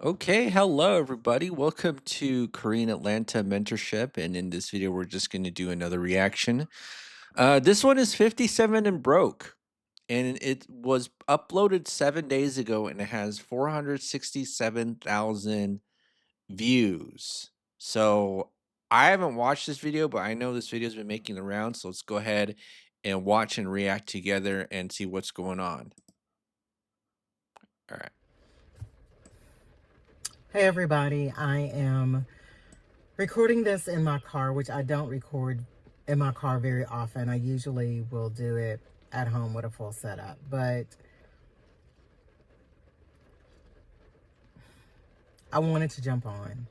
Okay, hello everybody. Welcome to Korean Atlanta Mentorship. And in this video, we're just going to do another reaction. This one is 57 and broke. And it was uploaded 7 days ago and it has 467,000 views. So I haven't watched this video, but I know this video has been making the rounds. So let's go ahead and watch and react together and see what's going on. All right. Hey everybody, I am recording this in my car, which I don't record in my car very often. I usually will do it at home with a full setup, but I wanted to jump on.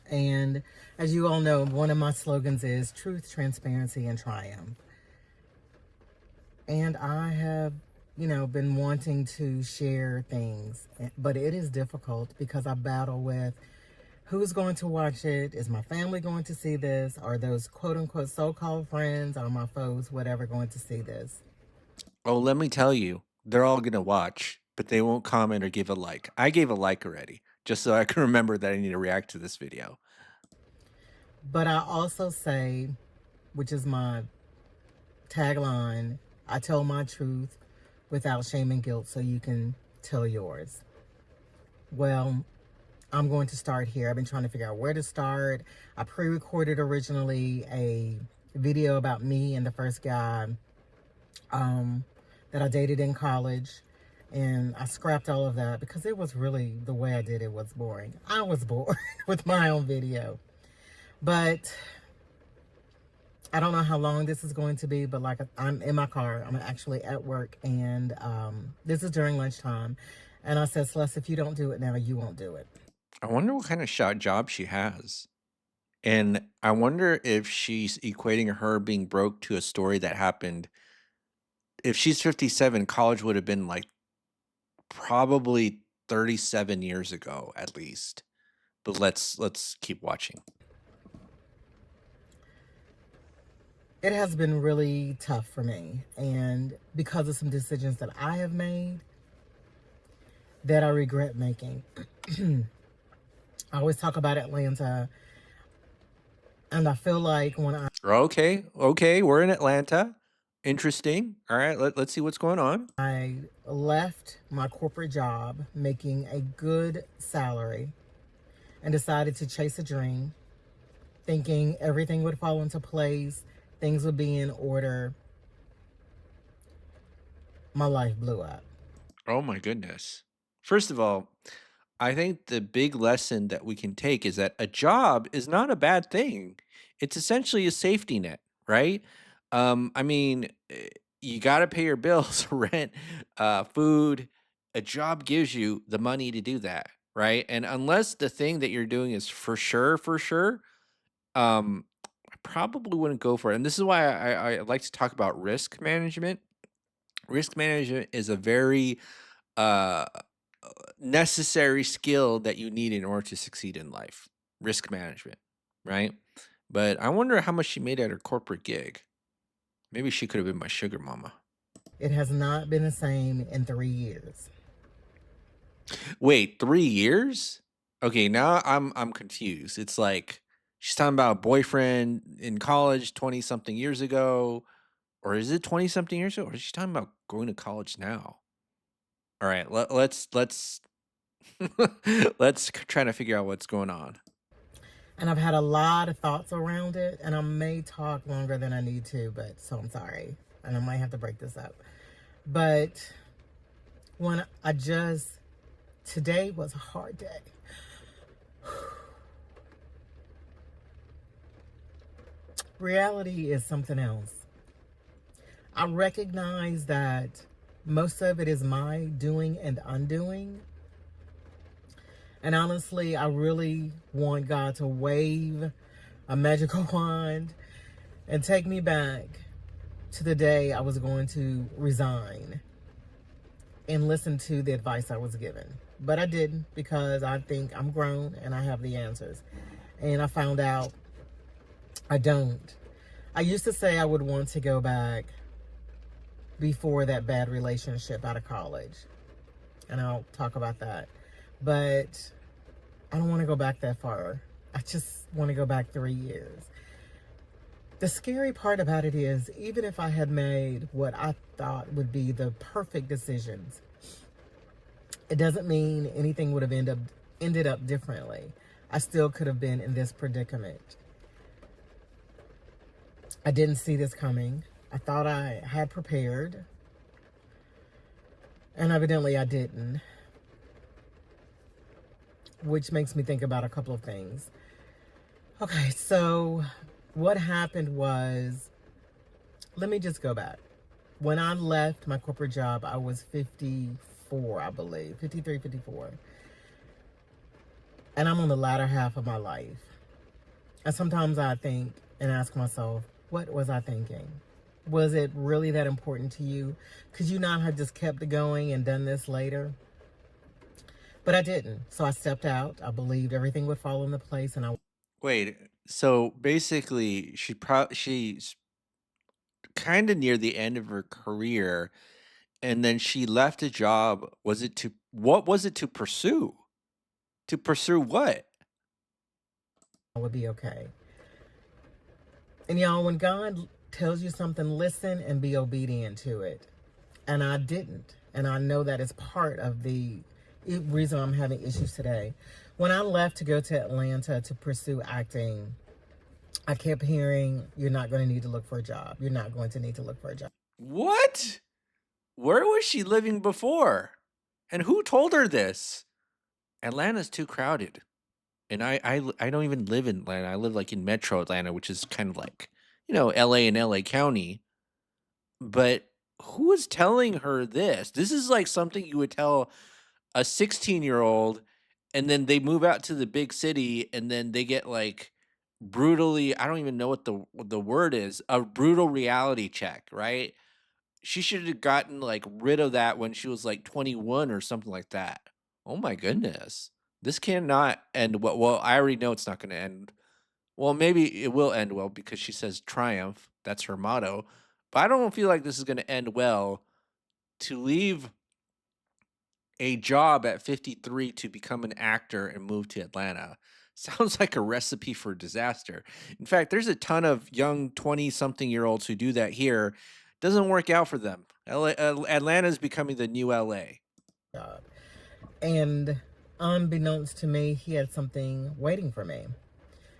And as you all know, one of my slogans is truth, transparency, and triumph. And I have, been wanting to share things, but it is difficult because I battle with who's going to watch it? Is my family going to see this? Are those quote unquote so called friends or my foes, whatever, going to see this? Oh, let me tell you, they're all gonna watch, but they won't comment or give a like. I gave a like already, just so I can remember that I need to react to this video. But I also say, which is my tagline, I tell my truth without shame and guilt so you can tell yours. Well, I'm going to start here. I've been trying to figure out where to start. I pre-recorded originally a video about me and the first guy that I dated in college. And I scrapped all of that because it was really, the way I did it was boring. I was bored with my own video. But I don't know how long this is going to be, but like I'm in my car. I'm actually at work, and this is during lunchtime. And I said, Celeste, if you don't do it now, you won't do it. I wonder what kind of shot job she has. And I wonder if she's equating her being broke to a story that happened. If she's 57, college would have been like probably 37 years ago at least. But let's keep watching. It has been really tough for me. And because of some decisions that I have made that I regret making. I always talk about Atlanta. And I feel like when Okay, we're in Atlanta. Interesting. All right, let's see what's going on. I left my corporate job making a good salary and decided to chase a dream, thinking everything would fall into place, things would be in order, my life blew up. Oh my goodness. First of all, I think the big lesson that we can take is that a job is not a bad thing. It's essentially a safety net, right? I mean, you got to pay your bills, rent, food. A job gives you the money to do that, right? And unless the thing that you're doing is for sure, I probably wouldn't go for it. And this is why I like to talk about risk management. Risk management is a very uh necessary skill that you need in order to succeed in life. Risk management, right? But I wonder how much she made at her corporate gig. Maybe she could have been my sugar mama. It has not been the same in 3 years. Wait, 3 years? Okay, now I'm confused. It's like she's talking about a boyfriend in college 20 something years ago, or is it 20 something years ago, or is she talking about going to college now? All right, let's let's try to figure out what's going on. And I've had a lot of thoughts around it, and I may talk longer than I need to, but so I'm sorry. And I might have to break this up. But when I just, today was a hard day. Reality is something else. I recognize that most of it is my doing and undoing. And honestly, I really want God to wave a magical wand and take me back to the day I was going to resign and listen to the advice I was given. But I didn't, because I think I'm grown and I have the answers. And I found out I don't. I used to say I would want to go back before that bad relationship out of college. And I'll talk about that. but I don't want to go back that far. I just want to go back 3 years. The scary part about it is, even if I had made what I thought would be the perfect decisions, it doesn't mean anything would have ended up differently. I still could have been in this predicament. I didn't see this coming. I thought I had prepared, and evidently I didn't, which makes me think about a couple of things. Okay, so what happened was, let me just go back. When I left my corporate job, I was 54, I believe, 53, 54. And I'm on the latter half of my life. And sometimes I think and ask myself, what was I thinking? Was it really that important to you? Could you not have just kept it going and done this later? But I didn't. So I stepped out. I believed everything would fall into place, and I Wait, so basically, she's kind of near the end of her career, and then she left a job. Was it to what was it to pursue? To pursue what? would be okay. And y'all, when God tells you something, listen and be obedient to it. And I didn't. And I know that is part of the reason I'm having issues today. When I left to go to Atlanta to pursue acting, I kept hearing, you're not going to need to look for a job. You're not going to need to look for a job. What? Where was she living before? And who told her this? Atlanta's too crowded. And I don't even live in Atlanta. I live like in Metro Atlanta, which is kind of like, LA and LA County. But who is telling her this? This is like something you would tell a 16-year-old, and then they move out to the big city, and then they get like brutally, I don't even know what the word is, a brutal reality check, right? She should have gotten like rid of that when she was like 21 or something like that. Oh my goodness. This cannot end well. Well, I already know it's not going to end. Well, maybe it will end well because she says triumph. That's her motto. But I don't feel like this is going to end well to leave a job at 53 to become an actor and move to Atlanta. Sounds like a recipe for disaster. In fact, there's a ton of young 20-something-year-olds who do that here. Doesn't work out for them. Atlanta is becoming the new LA. Job. And unbeknownst to me, he had something waiting for me.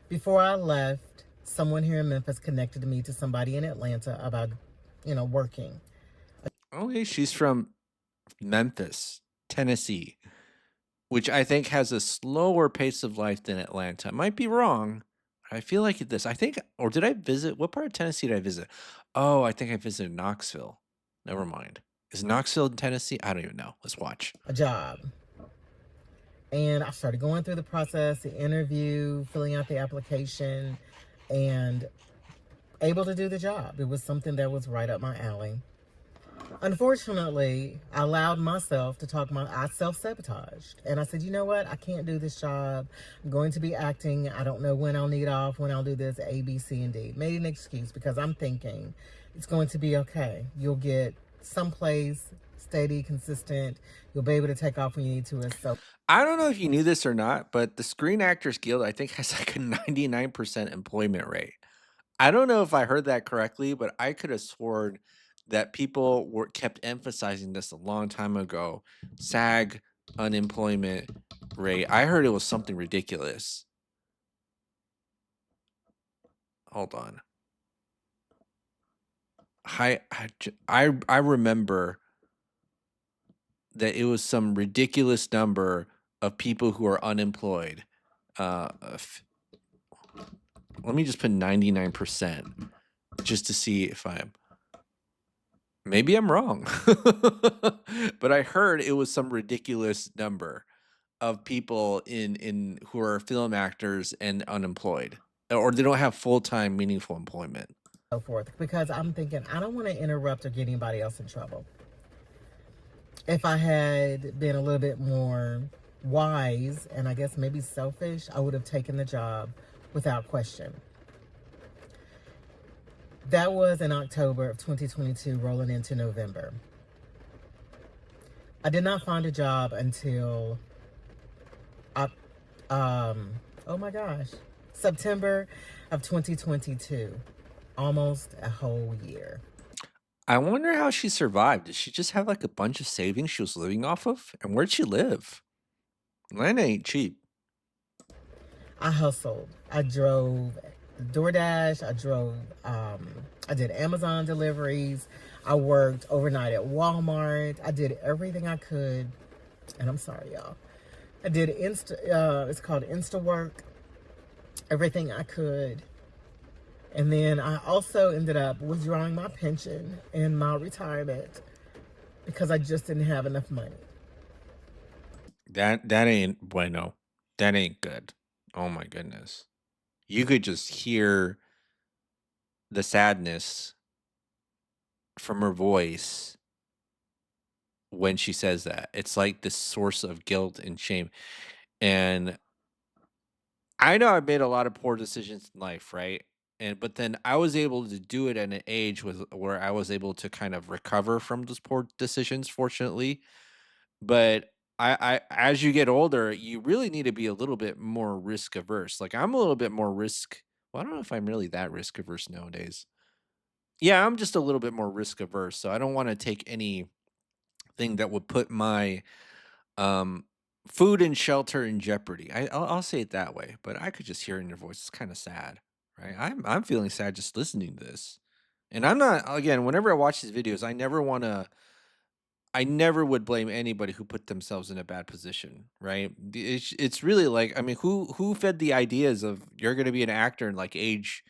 Before I left, someone here in Memphis connected me to somebody in Atlanta about, working. Okay, she's from Memphis, Tennessee, which I think has a slower pace of life than Atlanta. I might be wrong. I feel like this. I think, or did I visit? What part of Tennessee did I visit? Oh, I think I visited Knoxville. Never mind. Is Knoxville in Tennessee? I don't even know. Let's watch. A job. And I started going through the process, the interview, filling out the application, and able to do the job. It was something that was right up my alley. Unfortunately, I allowed myself to I self-sabotaged. And I said, you know what? I can't do this job. I'm going to be acting. I don't know when I'll need off, when I'll do this, A, B, C, and D. Made an excuse because I'm thinking it's going to be okay. You'll get someplace steady, consistent. You'll be able to take off when you need to. And so I don't know if you knew this or not, but the Screen Actors Guild, I think, has like a 99% employment rate. I don't know if I heard that correctly, but I could have sworn that people were kept emphasizing this a long time ago. SAG unemployment rate. I heard it was something ridiculous. Hold on. I remember that it was some ridiculous number of people who are unemployed. Uh, let me just put 99% just to see if maybe I'm wrong. But I heard it was some ridiculous number of people in who are film actors and unemployed, or they don't have full-time meaningful employment. forth. Because I'm thinking, I don't want to interrupt or get anybody else in trouble. If I had been a little bit more wise and I guess maybe selfish, I would have taken the job without question. That was in October of 2022, rolling into November. I did not find a job until Um, oh my gosh, September of 2022, almost a whole year. I wonder how she survived. Did she just have like a bunch of savings she was living off of? And where'd she live? Land ain't cheap. I hustled. I drove DoorDash. I did Amazon deliveries. I worked overnight at Walmart. I did everything I could. And I'm sorry, y'all. I did it's called Insta work, everything I could. And then I also ended up withdrawing my pension and my retirement because I just didn't have enough money. That ain't bueno. That ain't good. Oh my goodness. You could just hear the sadness from her voice when she says that. It's like this source of guilt and shame. And I know I've made a lot of poor decisions in life, right? And but then I was able to do it at an age with where I was able to kind of recover from those poor decisions, fortunately. But I as you get older, you really need to be a little bit more risk averse. Like I'm a little bit more risk. Well, I don't know if I'm really that risk averse nowadays. Yeah, I'm just a little bit more risk averse, so I don't want to take anything that would put my um food and shelter in jeopardy. I'll say it that way, but I could just hear in your voice it's kind of sad, right? I'm feeling sad just listening to this. And I'm not again, whenever I watch these videos, I never would blame anybody who put themselves in a bad position, right? It's really like, I mean, who fed the ideas of you're going to be an actor in like age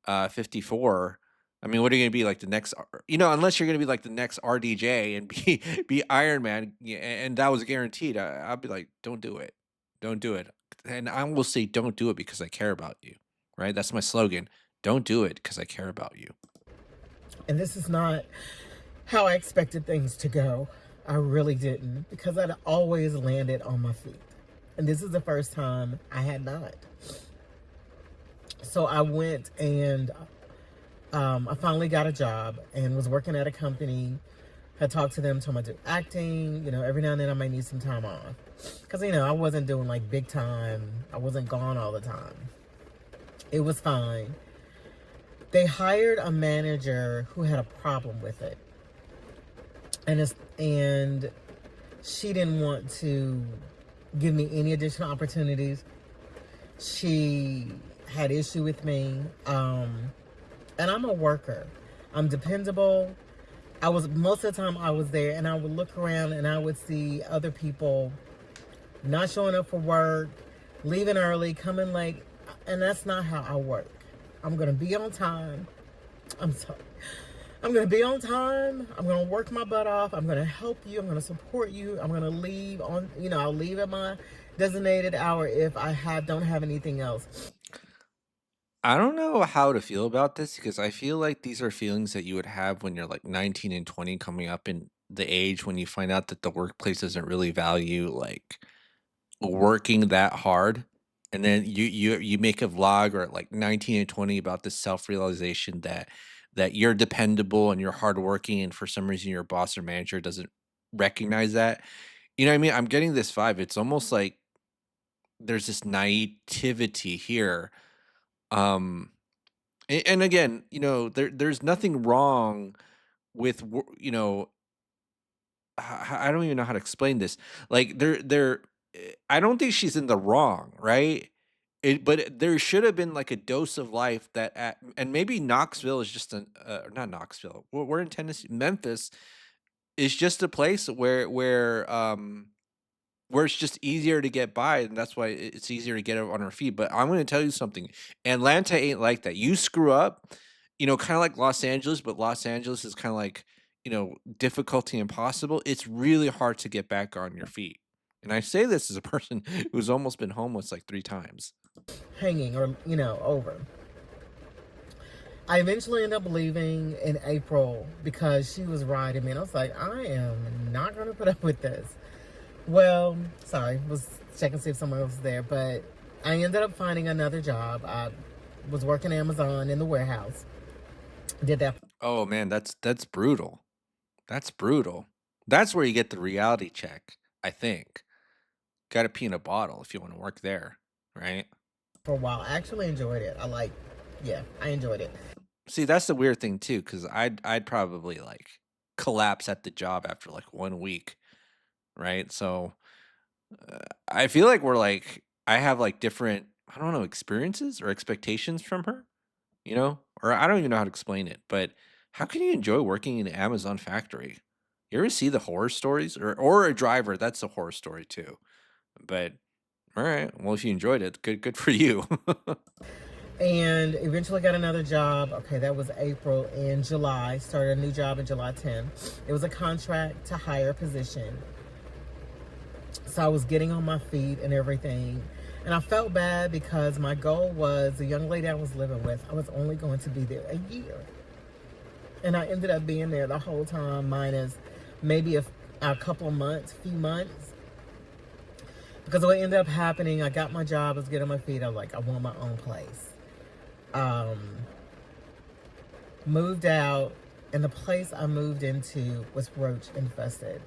54? I mean, what are you going to be like the next, unless you're going to be like the next RDJ and be be Iron Man, yeah, and that was guaranteed. I'll be like, don't do it, don't do it, and I will say, don't do it because I care about you, right? That's my slogan. Don't do it because I care about you. And this is not how I expected things to go. I really didn't because I'd always landed on my feet. And this is the first time I had not. So I went and I finally got a job and was working at a company. Had talked to them, told them I do acting. Every now and then I might need some time off. Because, I wasn't doing like big time, I wasn't gone all the time. It was fine. They hired a manager who had a problem with it. And she didn't want to give me any additional opportunities. She had issue with me. And I'm a worker. I'm dependable. I was most of the time I was there and I would look around and I would see other people not showing up for work, leaving early, coming late, and that's not how I work. I'm gonna be on time. I'm sorry. I'm gonna be on time. I'm gonna work my butt off. I'm gonna help you. I'm gonna support you. I'm gonna leave on. I'll leave at my designated hour if I don't have anything else. I don't know how to feel about this because I feel like these are feelings that you would have when you're like 19 and 20 coming up in the age when you find out that the workplace doesn't really value like working that hard. And then you make a vlog or at like 19 and 20 about this self-realization that you're dependable and you're hardworking and for some reason your boss or manager doesn't recognize that. You know what I mean? I'm getting this vibe. It's almost like there's this naivety here. Um and again, there's nothing wrong with I don't even know how to explain this. Like I don't think she's in the wrong, right? There should have been like a dose of life and maybe Knoxville is just not Knoxville. We're in Tennessee. Memphis is just a place where it's just easier to get by, and that's why it's easier to get her on her feet. But I'm gonna tell you something, Atlanta ain't like that. You screw up, kinda like Los Angeles, but Los Angeles is kinda like, difficulty impossible. It's really hard to get back on your feet. And I say this as a person who's almost been homeless like 3 times. Hanging or over. I eventually ended up leaving in April because she was riding me, and I was like, I am not gonna put up with this. Well, sorry, was checking to see if someone else was there, but I ended up finding another job. I was working Amazon in the warehouse. Did that. Oh, man, that's brutal. That's brutal. That's where you get the reality check, I think. Gotta pee in a bottle if you wanna work there, right? For a while. I actually enjoyed it. Yeah, I enjoyed it. See, that's the weird thing too, because I'd probably, like, collapse at the job after, like, 1 week, right? So, I feel like I have, like, different, I don't know, experiences or expectations from her, you know? Or I don't even know how to explain it, but how can you enjoy working in an Amazon factory? You ever see the horror stories? Or a driver, that's a horror story too. But, alright, well, if you enjoyed it, good for you. And eventually got another job. Okay, that was April. In July, started a new job in July 10th. It was a contract to hire position. So I was getting on my feet and everything. And I felt bad because my goal was the young lady I was living with, I was only going to be there a year. And I ended up being there the whole time, minus maybe a couple of months, few months. Because what ended up happening, I got my job, I was getting on my feet. I was like, I want my own place. Um, Moved out, and the place I moved into was roach infested.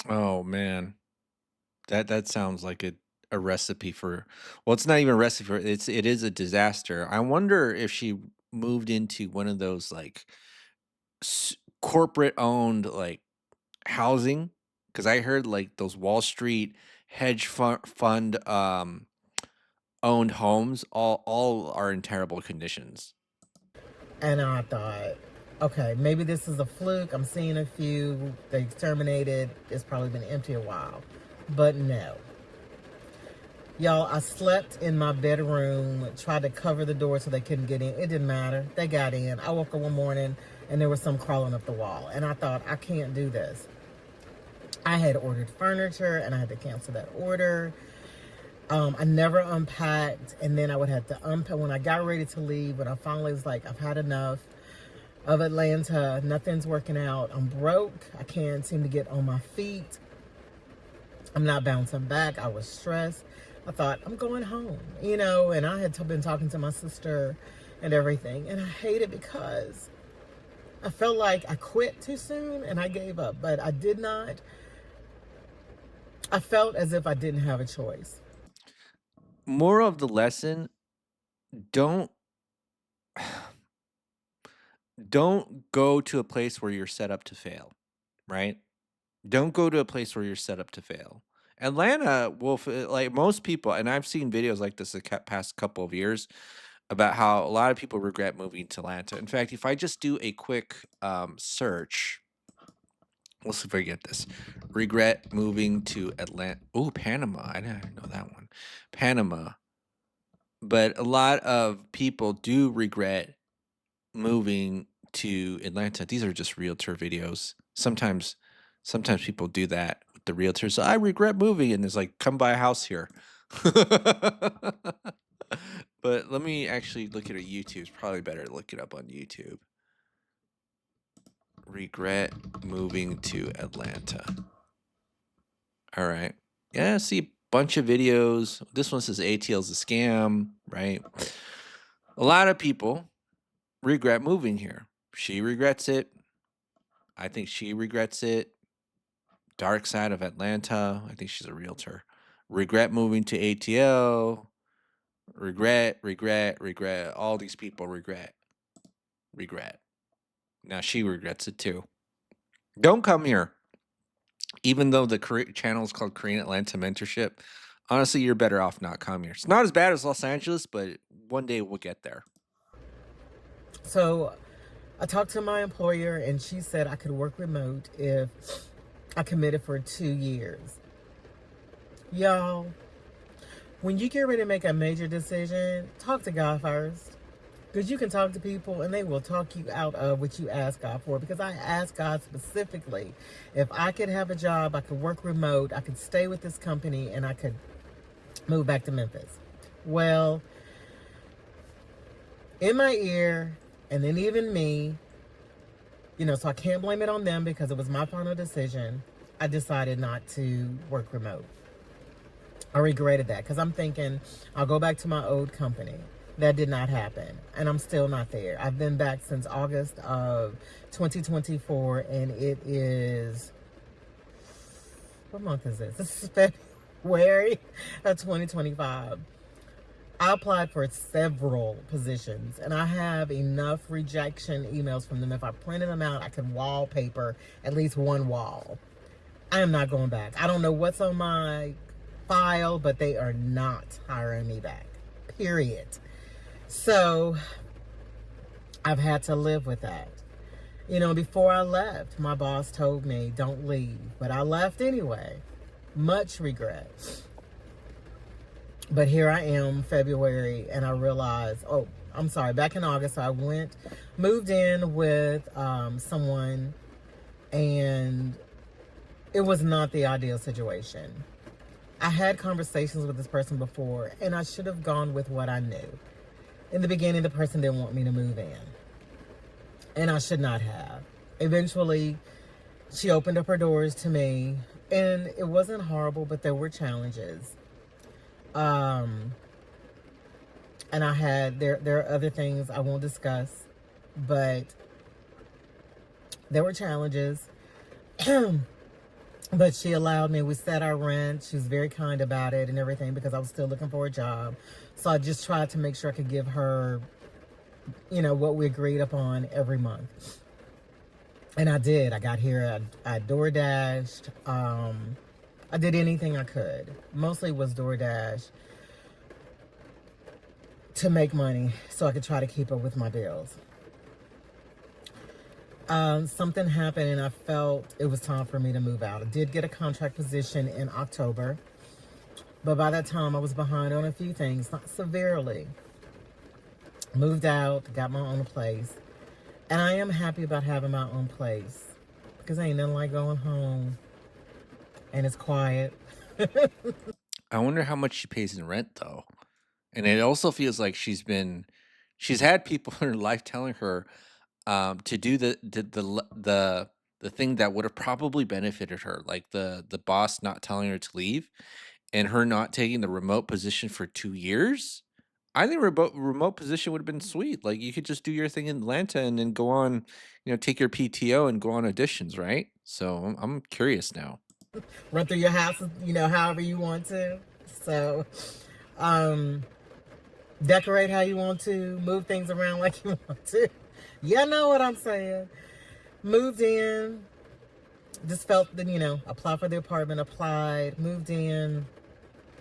Oh, man. That sounds like a recipe for, well, it's not even a recipe for, it is a disaster. I wonder if she moved into one of those, like, corporate owned, like, housing, because I heard, like, those Wall Street fund, owned homes all are in terrible conditions. And I thought, okay, maybe this is a fluke. I'm seeing a few. They exterminated. It's probably been empty a while. But no. Y'all, I slept in my bedroom, tried to cover the door so they couldn't get in. It didn't matter. They got in. I woke up one morning and there was some crawling up the wall. And I thought, I can't do this. I had ordered furniture and I had to cancel that order. I never unpacked, and then I would have to unpack when I got ready to leave. When I finally was like, I've had enough of Atlanta. Nothing's working out. I'm broke. I can't seem to get on my feet. I'm not bouncing back. I was stressed. I thought, I'm going home, and I had been talking to my sister and everything. And I hate it because I felt like I quit too soon and I gave up, but I did not. I felt as if I didn't have a choice. Moral of the lesson, don't don't go to a place where you're set up to fail, right? Don't go to a place where you're set up to fail. Atlanta will like most people, and I've seen videos like this the past couple of years about how a lot of people regret moving to Atlanta. In fact, if I just do a quick search, we'll see if I get this. Regret moving to Atlanta. Oh, Panama. I didn't know that one. Panama. But a lot of people do regret moving to Atlanta. These are just realtor videos. Sometimes people do that with the realtors. I regret moving, and it's like, come buy a house here. But let me actually look at a YouTube. It's probably better to look it up on YouTube. Regret moving to Atlanta. All right. Yeah, see a bunch of videos. This one says ATL's a scam, right? A lot of people regret moving here. She regrets it. I think she regrets it. Dark Side of Atlanta. I think she's a realtor. Regret moving to ATL. Regret. All these people regret. Now she regrets it too. Don't come here. Even though the channel is called Korean Atlanta Mentorship, honestly, you're better off not coming here. It's not as bad as Los Angeles, but one day we'll get there. So I talked to my employer, and she said I could work remote if I committed for 2 years. Y'all, when you get ready to make a major decision, talk to God first. Because you can talk to people and they will talk you out of what you ask God for. Because I asked God specifically if I could have a job, I could work remote, I could stay with this company, and I could move back to Memphis. Well, in my ear, and then even me, so I can't blame it on them because it was my final decision. I decided not to work remote. I regretted that because I'm thinking I'll go back to my old company. That did not happen, and I'm still not there. I've been back since August of 2024, and it is, what month is this? This is February. February of 2025. I applied for several positions and I have enough rejection emails from them. If I printed them out, I could wallpaper at least one wall. I am not going back. I don't know what's on my file, but they are not hiring me back. Period. So I've had to live with that. You know, before I left, my boss told me, don't leave. But I left anyway. Much regret. But here I am, February, and I realized, oh, I'm sorry, back in August, I moved in with someone, and it was not the ideal situation. I had conversations with this person before, and I should have gone with what I knew. In the beginning, the person didn't want me to move in, and I should not have. Eventually, she opened up her doors to me, and it wasn't horrible, but there were challenges. And there are other things I won't discuss, but there were challenges. But she allowed me, we set our rent. She was very kind about it and everything because I was still looking for a job. So I just tried to make sure I could give her, what we agreed upon every month. And I did. I got here, I DoorDashed. I did anything I could. Mostly was DoorDash to make money so I could try to keep up with my bills. Something happened and I felt it was time for me to move out. I did get a contract position in October, but by that time I was behind on a few things, not severely. Moved out, got my own place, and I am happy about having my own place because ain't nothing like going home and it's quiet. I wonder how much she pays in rent though. And it also feels like she's had people in her life telling her to do the thing that would have probably benefited her, like the boss not telling her to leave and her not taking the remote position for 2 years. I think remote position would have been sweet. Like you could just do your thing in Atlanta and then go on, take your PTO and go on auditions, right? So I'm curious now. Run through your house, however you want to. So, um, decorate how you want to, move things around like you want to. You know what I'm saying? Moved in, just felt that, apply for the apartment, applied, moved in.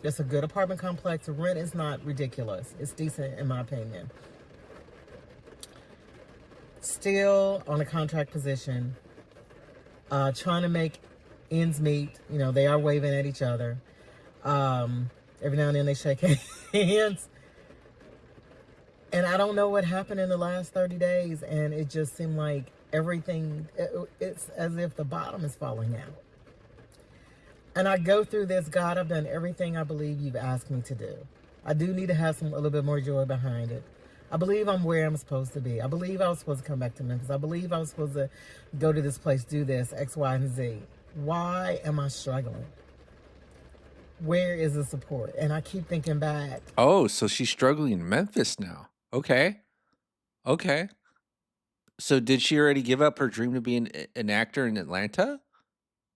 It's a good apartment complex. The rent is not ridiculous. It's decent in my opinion. Still on a contract position, trying to make ends meet. They are waving at each other. Every now and then they shake hands. And I don't know what happened in the last 30 days. And it just seemed like everything, it's as if the bottom is falling out. And I go through this, God, I've done everything I believe you've asked me to do. I do need to have a little bit more joy behind it. I believe I'm where I'm supposed to be. I believe I was supposed to come back to Memphis. I believe I was supposed to go to this place, do this, X, Y, and Z. Why am I struggling? Where is the support? And I keep thinking back. Oh, so she's struggling in Memphis now. Okay. Okay. So did she already give up her dream to be an actor in Atlanta?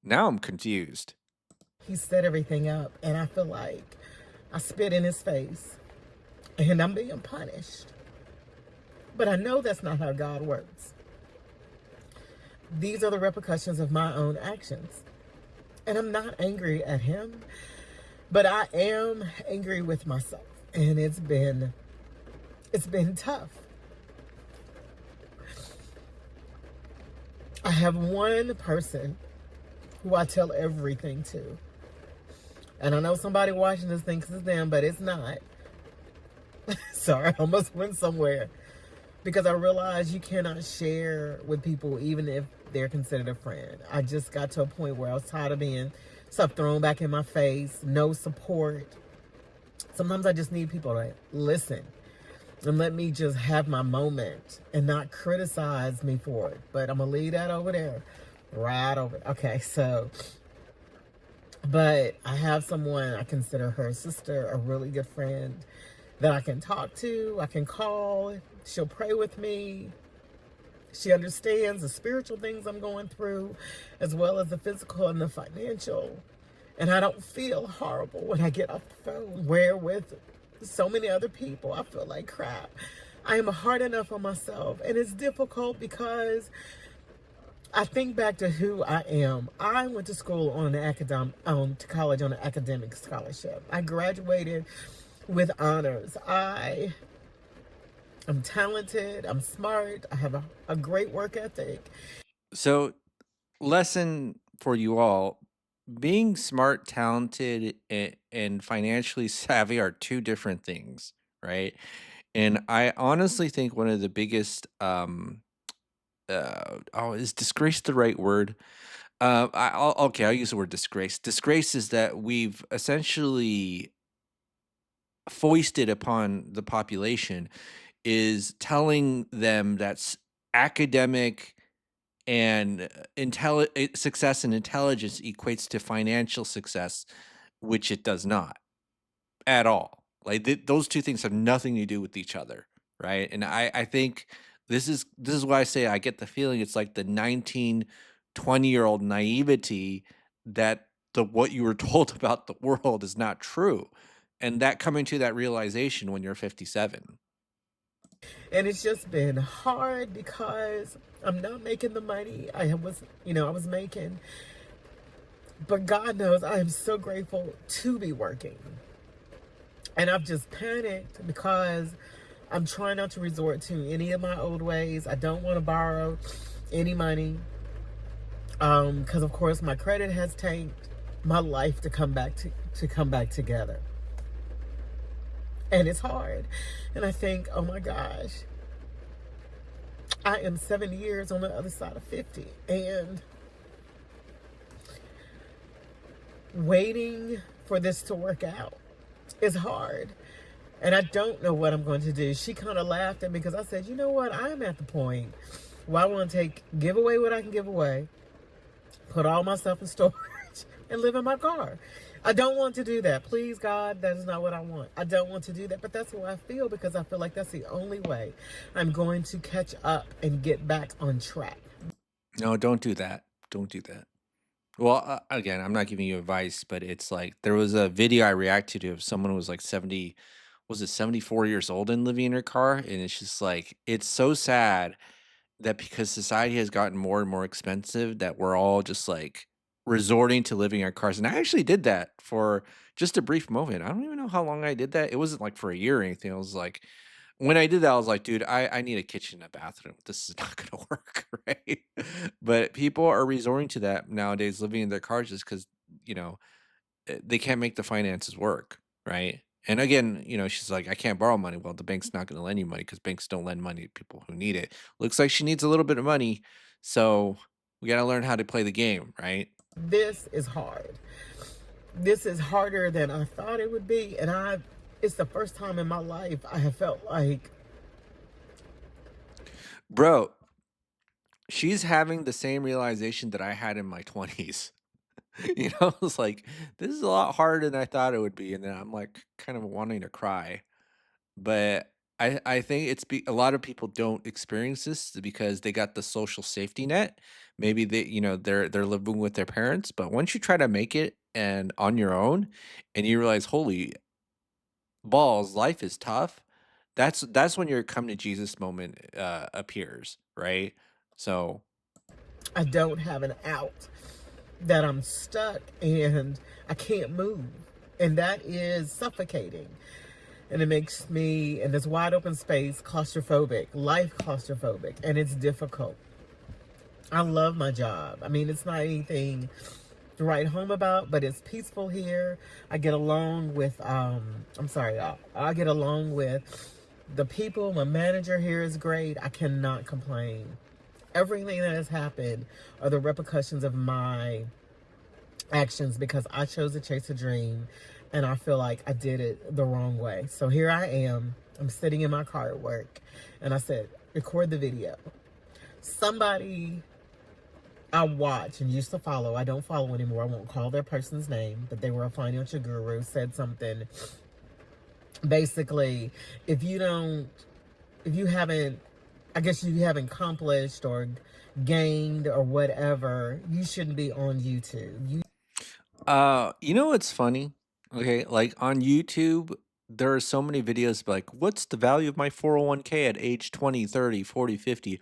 Now I'm confused. He set everything up, and I feel like I spit in his face, and I'm being punished. But I know that's not how God works. These are the repercussions of my own actions. And I'm not angry at him, but I am angry with myself. And it's been tough. I have one person who I tell everything to. And I know somebody watching this thinks it's them, but it's not. Sorry, I almost went somewhere. Because I realized you cannot share with people even if they're considered a friend. I just got to a point where I was tired of being stuff thrown back in my face, no support. Sometimes I just need people to listen and let me just have my moment and not criticize me for it. But I'm going to leave that over there. Right over there. Okay, so, but I have someone, I consider her sister, a really good friend that I can talk to, I can call. She'll pray with me. She understands the spiritual things I'm going through, as well as the physical and the financial. And I don't feel horrible when I get off the phone, where with so many other people, I feel like crap. I am hard enough on myself. And it's difficult because I think back to who I am. I went to school on an to college on an academic scholarship. I graduated with honors. I'm talented. I'm smart. I have a great work ethic. So, lesson for you all, being smart, talented, and financially savvy are two different things, right? And I honestly think one of the biggest, is disgrace the right word? Okay, I'll use the word disgrace. Disgrace is that we've essentially foisted upon the population is telling them that's academic and success and intelligence equates to financial success, which it does not at all. Like those two things have nothing to do with each other, right? And I think this is why I say I get the feeling it's like the 19, 20-year-old naivety that the what you were told about the world is not true. And that coming to that realization when you're 57. And it's just been hard because I'm not making the money I was making. But God knows I am so grateful to be working. And I've just panicked because I'm trying not to resort to any of my old ways. I don't want to borrow any money. Because of course my credit has tanked my life to come back together. And it's hard. And I think, oh my gosh, I am 7 years on the other side of 50. And waiting for this to work out is hard. And I don't know what I'm going to do. She kind of laughed at me because I said, you know what? I'm at the point where I want to give away what I can give away, put all my stuff in storage, and live in my car. I don't want to do that. Please, God, that is not what I want. I don't want to do that, but that's how I feel because I feel like that's the only way I'm going to catch up and get back on track. No, don't do that. Don't do that. Well, again, I'm not giving you advice, but it's like there was a video I reacted to of someone who was like 70, was it 74 years old and living in her car? And it's just like, it's so sad that because society has gotten more and more expensive, that we're all just like resorting to living in our cars. And I actually did that for just a brief moment. I don't even know how long I did that. It wasn't like for a year or anything. I was like, when I did that, I was like, dude, I need a kitchen and a bathroom. This is not gonna work, right? But people are resorting to that nowadays, living in their cars just because, you know, they can't make the finances work, right? And again, she's like, I can't borrow money. Well, the bank's not gonna lend you money because banks don't lend money to people who need it. Looks like she needs a little bit of money, so we gotta learn how to play the game, right? This is hard. This is harder than I thought it would be. And it's the first time in my life I have felt like Bro, she's having the same realization that I had in my 20s. It's like, this is a lot harder than I thought it would be. And then I'm like kind of wanting to cry. But I think a lot of people don't experience this because they got the social safety net. Maybe they're living with their parents, but once you try to make it and on your own and you realize, holy balls, life is tough, that's when your come to Jesus moment appears, right? So I don't have an out, that I'm stuck and I can't move. And that is suffocating. And it makes me, in this wide open space, claustrophobic, life claustrophobic, and it's difficult. I love my job. I mean, it's not anything to write home about, but it's peaceful here. I get along with, I'm sorry, I get along with the people. My manager here is great. I cannot complain. Everything that has happened are the repercussions of my actions because I chose to chase a dream and I feel like I did it the wrong way. So here I am. I'm sitting in my car at work and I said, record the video. Somebody I watch and used to follow, I don't follow anymore. I won't call their person's name, but they were a financial guru, said something. Basically, if you don't, if you haven't, I guess you haven't accomplished or gained or whatever, you shouldn't be on YouTube. You know what's funny? Okay, like on YouTube, there are so many videos like, what's the value of my 401k at age 20, 30, 40, 50?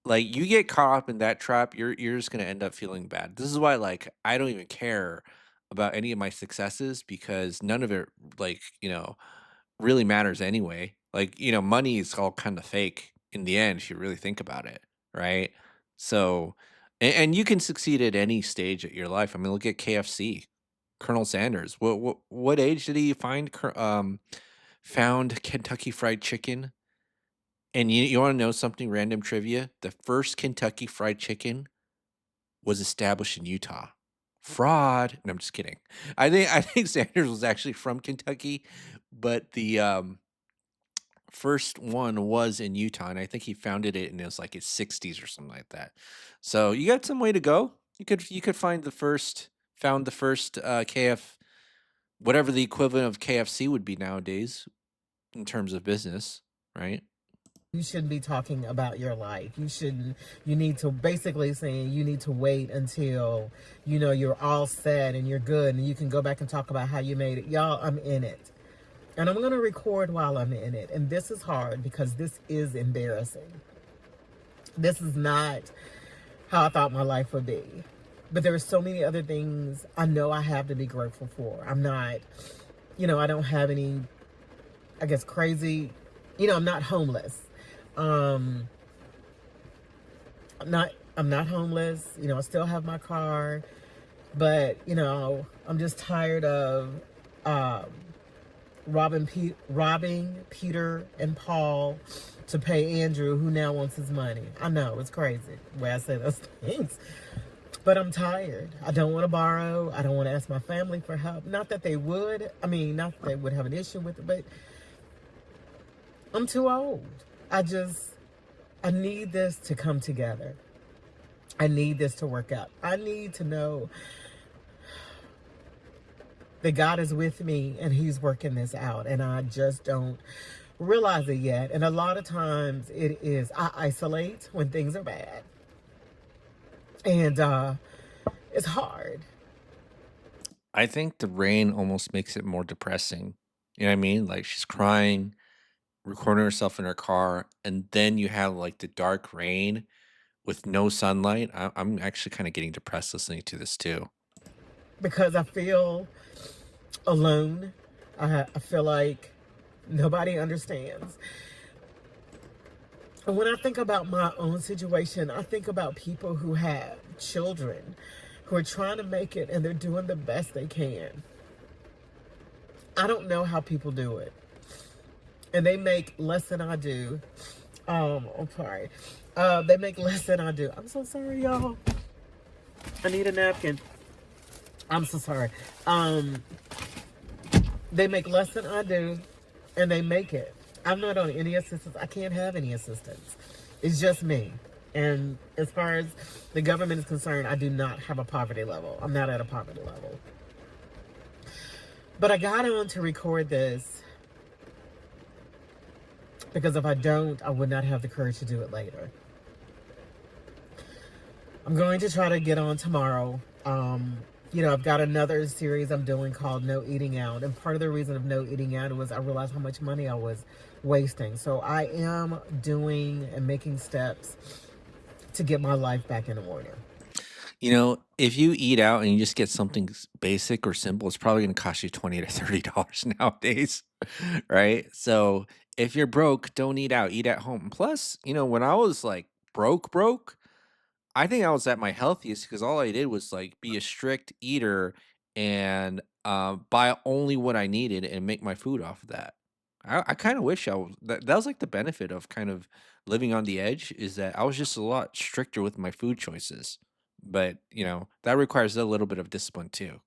Like you get caught up in that trap, you're just gonna end up feeling bad. This is why like I don't even care about any of my successes because none of it like, really matters anyway. Like, money is all kind of fake in the end if you really think about it, right? So, and you can succeed at any stage of your life. I mean, look at KFC, Colonel Sanders. What age did he found Kentucky Fried Chicken? And you want to know something random trivia? The first Kentucky Fried Chicken was established in Utah. Fraud. No, I'm just kidding. I think Sanders was actually from Kentucky, but the first one was in Utah, and I think he founded it in his like his 60s or something like that. So you got some way to go. You could found the first KF, whatever the equivalent of KFC would be nowadays in terms of business, right? You shouldn't be talking about your life. You shouldn't, you need to basically saying you need to wait until, you're all set and you're good and you can go back and talk about how you made it. Y'all, I'm in it. And I'm going to record while I'm in it. And this is hard because this is embarrassing. This is not how I thought my life would be. But there are so many other things I know I have to be grateful for. I'm not, I don't have any, I guess, crazy, I'm not homeless. Um, I'm not homeless. I still have my car, but I'm just tired of um, robbing Peter and Paul to pay Andrew, who now wants his money. I know it's crazy the way I say those things, but I'm tired. I don't want to borrow. I don't want to ask my family for help. Not that they would. I mean, not that they would have an issue with it, but I'm too old. I need this to come together. I need this to work out. I need to know that God is with me and He's working this out. And I just don't realize it yet. And a lot of times I isolate when things are bad. And it's hard. I think the rain almost makes it more depressing. You know what I mean? Like she's crying, recording herself in her car, and then you have like the dark rain with no sunlight. I'm actually kind of getting depressed listening to this too. Because I feel alone. I feel like nobody understands. And when I think about my own situation, I think about people who have children who are trying to make it and they're doing the best they can. I don't know how people do it. And they make less than I do. I'm sorry. They make less than I do. I'm so sorry, y'all. I need a napkin. I'm so sorry. They make less than I do, and they make it. I'm not on any assistance. I can't have any assistance. It's just me. And as far as the government is concerned, I do not have a poverty level. I'm not at a poverty level. But I got on to record this because if I don't, I would not have the courage to do it later. I'm going to try to get on tomorrow. I've got another series I'm doing called No Eating Out. And part of the reason of no eating out was I realized how much money I was wasting. So I am doing and making steps to get my life back in order. If you eat out and you just get something basic or simple, it's probably going to cost you $20 to $30 nowadays, right? So if you're broke, don't eat out, eat at home. Plus, when I was like broke, I think I was at my healthiest because all I did was like be a strict eater and buy only what I needed and make my food off of that. I kind of wish that was like the benefit of kind of living on the edge is that I was just a lot stricter with my food choices. But that requires a little bit of discipline too.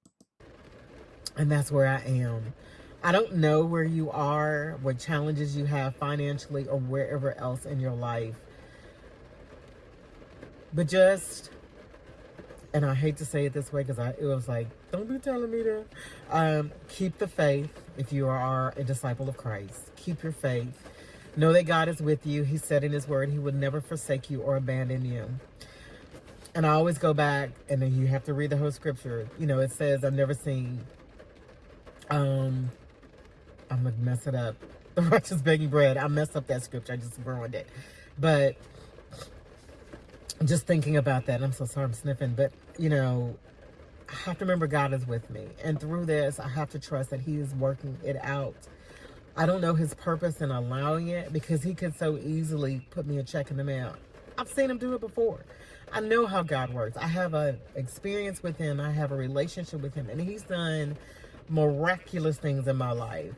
And that's where I am. I don't know where you are, what challenges you have financially, or wherever else in your life. But and I hate to say it this way because it was like, don't be telling me that. Keep the faith if you are a disciple of Christ. Keep your faith. Know that God is with you. He said in His word He would never forsake you or abandon you. And I always go back, and then you have to read the whole scripture. You know, it says, I've never seen, um, I'm going to mess it up. The righteous begging bread. I messed up that scripture. I just ruined it. But just thinking about that, I'm so sorry I'm sniffing, but, you know, I have to remember God is with me. And through this, I have to trust that He is working it out. I don't know His purpose in allowing it, because He could so easily put me a check in the mail. I've seen Him do it before. I know how God works. I have an experience with Him. I have a relationship with Him. And He's done miraculous things in my life.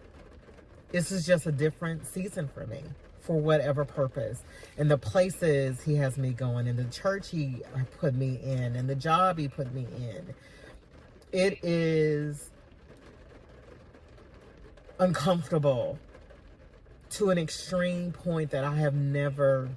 This is just a different season for me, for whatever purpose. And the places He has me going, and the church He put me in, and the job He put me in. It is uncomfortable to an extreme point that I have never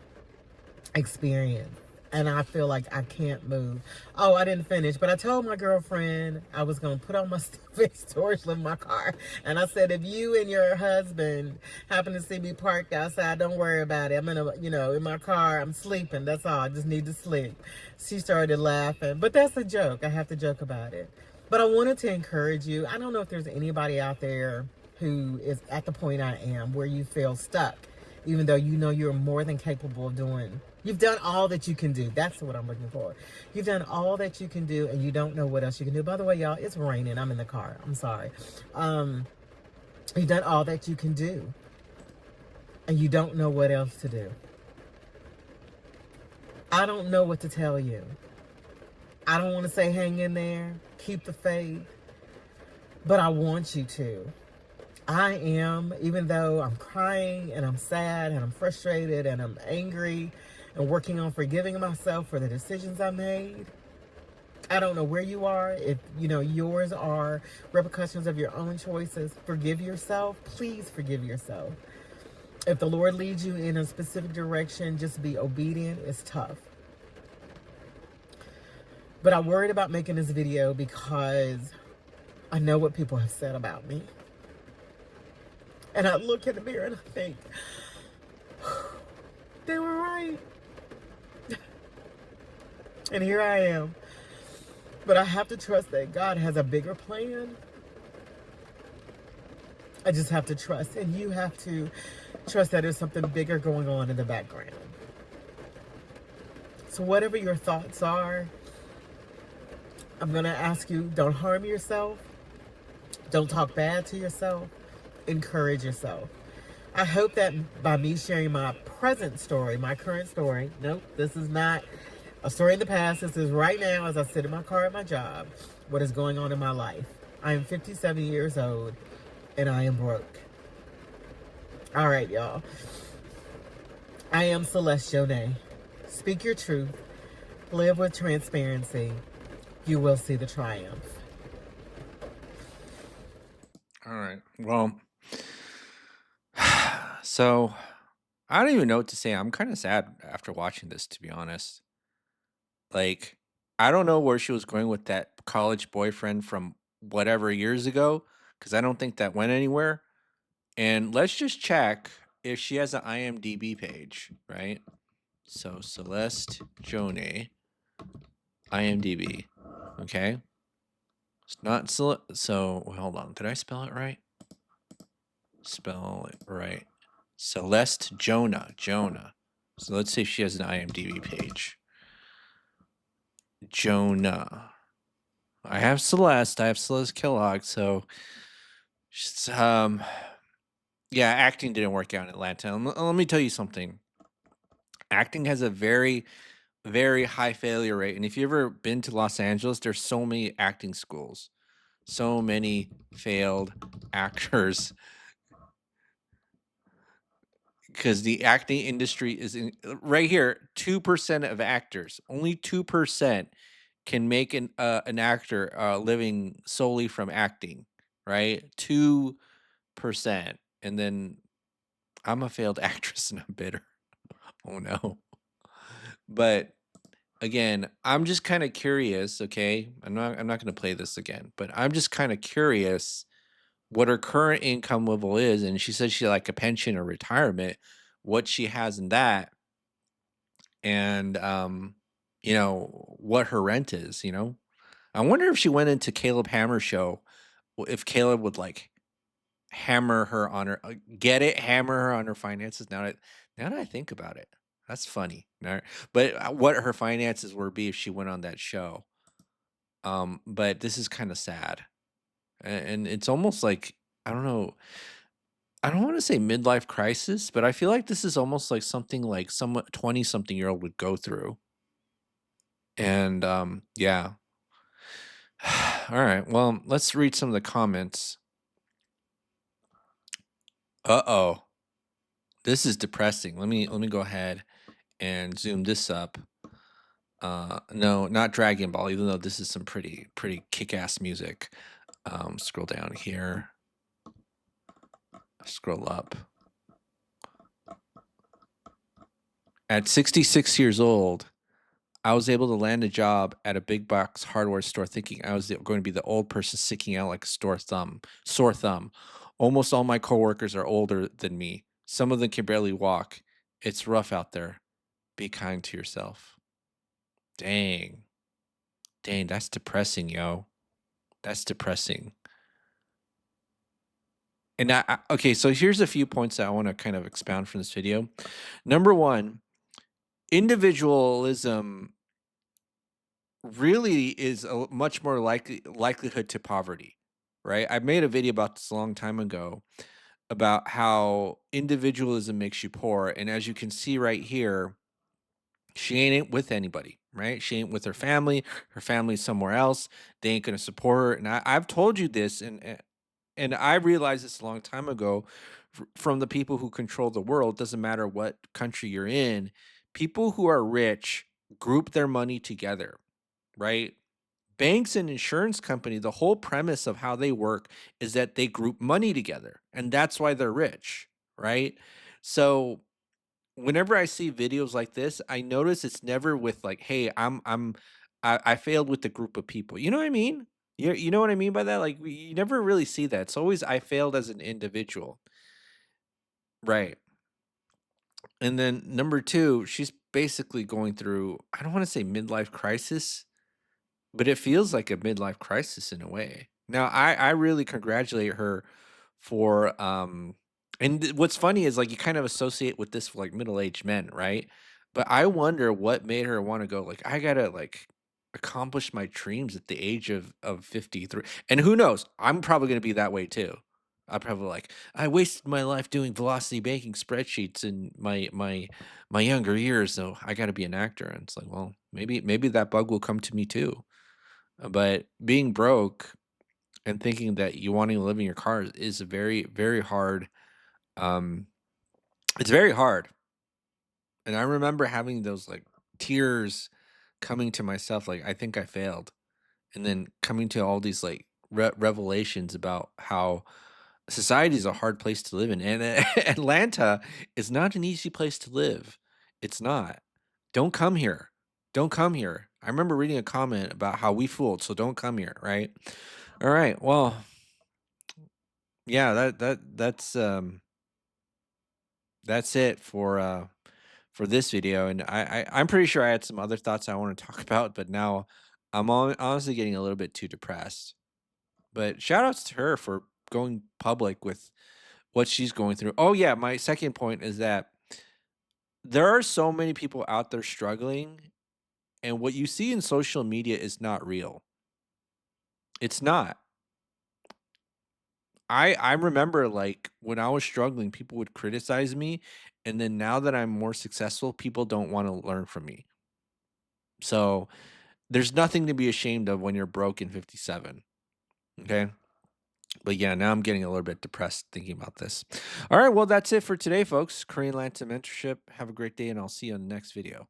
experienced. And I feel like I can't move. Oh, I didn't finish, but I told my girlfriend I was going to put all my stuff in storage in my car. And I said, if you and your husband happen to see me parked outside, don't worry about it. I'm in my car. I'm sleeping. That's all. I just need to sleep. She started laughing. But that's a joke. I have to joke about it. But I wanted to encourage you. I don't know if there's anybody out there who is at the point I am, where you feel stuck, even though you know you're more than capable of doing. You've done all that you can do. That's what I'm looking for. You've done all that you can do, and you don't know what else you can do. By the way, y'all, it's raining. I'm in the car. I'm sorry. You've done all that you can do, and you don't know what else to do. I don't know what to tell you. I don't want to say hang in there, keep the faith, but I want you to. I am, even though I'm crying and I'm sad and I'm frustrated and I'm angry and working on forgiving myself for the decisions I made. I don't know where you are. If yours are repercussions of your own choices, forgive yourself. Please forgive yourself. If the Lord leads you in a specific direction, just be obedient. It's tough. But I worried about making this video because I know what people have said about me. And I look in the mirror and I think, they were right. And here I am. But I have to trust that God has a bigger plan. I just have to trust. And you have to trust that there's something bigger going on in the background. So whatever your thoughts are, I'm going to ask you, don't harm yourself. Don't talk bad to yourself. Encourage yourself. I hope that by me sharing my present story, my current story, nope, this is not a story in the past. This is right now as I sit in my car at my job, what is going on in my life. I am 57 years old and I am broke. All right, y'all. I am Celeste Jonay. Speak your truth. Live with transparency. You will see the triumph. All right. Well, so I don't even know what to say. I'm kind of sad after watching this, to be honest. Like, I don't know where she was going with that college boyfriend from whatever years ago, because I don't think that went anywhere. And let's just check if she has an IMDb page, right? So Celeste Jonay, IMDb. Okay. It's not so hold on. Did I spell it right? Spell it right. Celeste Jonah. So let's see if she has an IMDb page. Jonah. I have Celeste Kellogg, so she's, yeah, acting didn't work out in Atlanta. Let me tell you something. Acting has a very, very high failure rate. And if you've ever been to Los Angeles, there's so many acting schools, so many failed actors, because the acting industry is right here. 2% of actors, only 2% can make an actor living solely from acting, right? 2%. And then I'm a failed actress and I'm bitter. Oh no. But again, I'm just kind of curious, okay? I'm not going to play this again, but I'm just kind of curious what her current income level is, and she says she like a pension or retirement, what she has in that. And what her rent is, you know? I wonder if she went into Caleb Hammer's show, if Caleb would, like, hammer her on her get it? Hammer her on her finances now that I think about it. That's funny. Alright, but, what her finances would be if she went on that show. But this is kinda sad, and it's almost like, I don't know, I don't wanna say midlife crisis, but I feel like this is almost like something like some 20-something-year-old would go through, and, yeah. Alright, well, let's read some of the comments. Uh-oh, this is depressing. Let me go ahead and zoom this up. No, not Dragon Ball, even though this is some pretty kick-ass music. Scroll down here, scroll up. At 66 years old, I was able to land a job at a big box hardware store thinking I was going to be the old person sticking out like a sore thumb. Almost all my coworkers are older than me. Some of them can barely walk. It's rough out there. Be kind to yourself. Dang. Dang, that's depressing, yo. That's depressing. And okay, so here's a few points that I want to kind of expound from this video. Number one, individualism really is a much more likelihood to poverty, right? I made a video about this a long time ago about how individualism makes you poor, and as you can see right here, she ain't with anybody, right? She ain't with her family's somewhere else. They ain't gonna support her, and I've told you this, and I realized this a long time ago from the people who control the world. Doesn't matter what country you're in, people who are rich group their money together, right? Banks and insurance company, the whole premise of how they work is that they group money together, and that's why they're rich, right? So whenever I see videos like this, I notice it's never with like, "Hey, I failed with the group of people." You know what I mean? You know what I mean by that? Like, you never really see that. It's always, "I failed as an individual." Right. And then number 2, she's basically going through, I don't wanna say midlife crisis, but it feels like a midlife crisis in a way. Now, I really congratulate her for, what's funny is, like, you kind of associate with this, like, middle-aged men, right? But I wonder what made her wanna go, like, "I gotta, like, accomplish my dreams at the age of 53." And who knows? I'm probably gonna be that way too. I'm probably like, "I wasted my life doing velocity banking spreadsheets in my younger years, so I gotta be an actor." And it's like, well, maybe that bug will come to me too. But being broke and thinking that you wanting to live in your car is a very, very hard, um it's very hard. And I remember having those, like, tears coming to myself, like, I think I failed. And then coming to all these, like, revelations about how society is a hard place to live in, and Atlanta is not an easy place to live. It's not. Don't come here. Don't come here. I remember reading a comment about how we fooled, so don't come here, right? All right. Well, yeah, that's it for this video, and I'm pretty sure I had some other thoughts I want to talk about, but now honestly getting a little bit too depressed. But shout outs to her for going public with what she's going through. Oh yeah, my second point is that there are so many people out there struggling, and what you see in social media is not real. It's not. I remember, like, when I was struggling, people would criticize me, and then now that I'm more successful, people don't wanna learn from me. So, there's nothing to be ashamed of when you're broke and 57, okay? But, yeah, now I'm getting a little bit depressed thinking about this. Alright, well, that's it for today, folks. Korean Latin Mentorship. Have a great day, and I'll see you on the next video.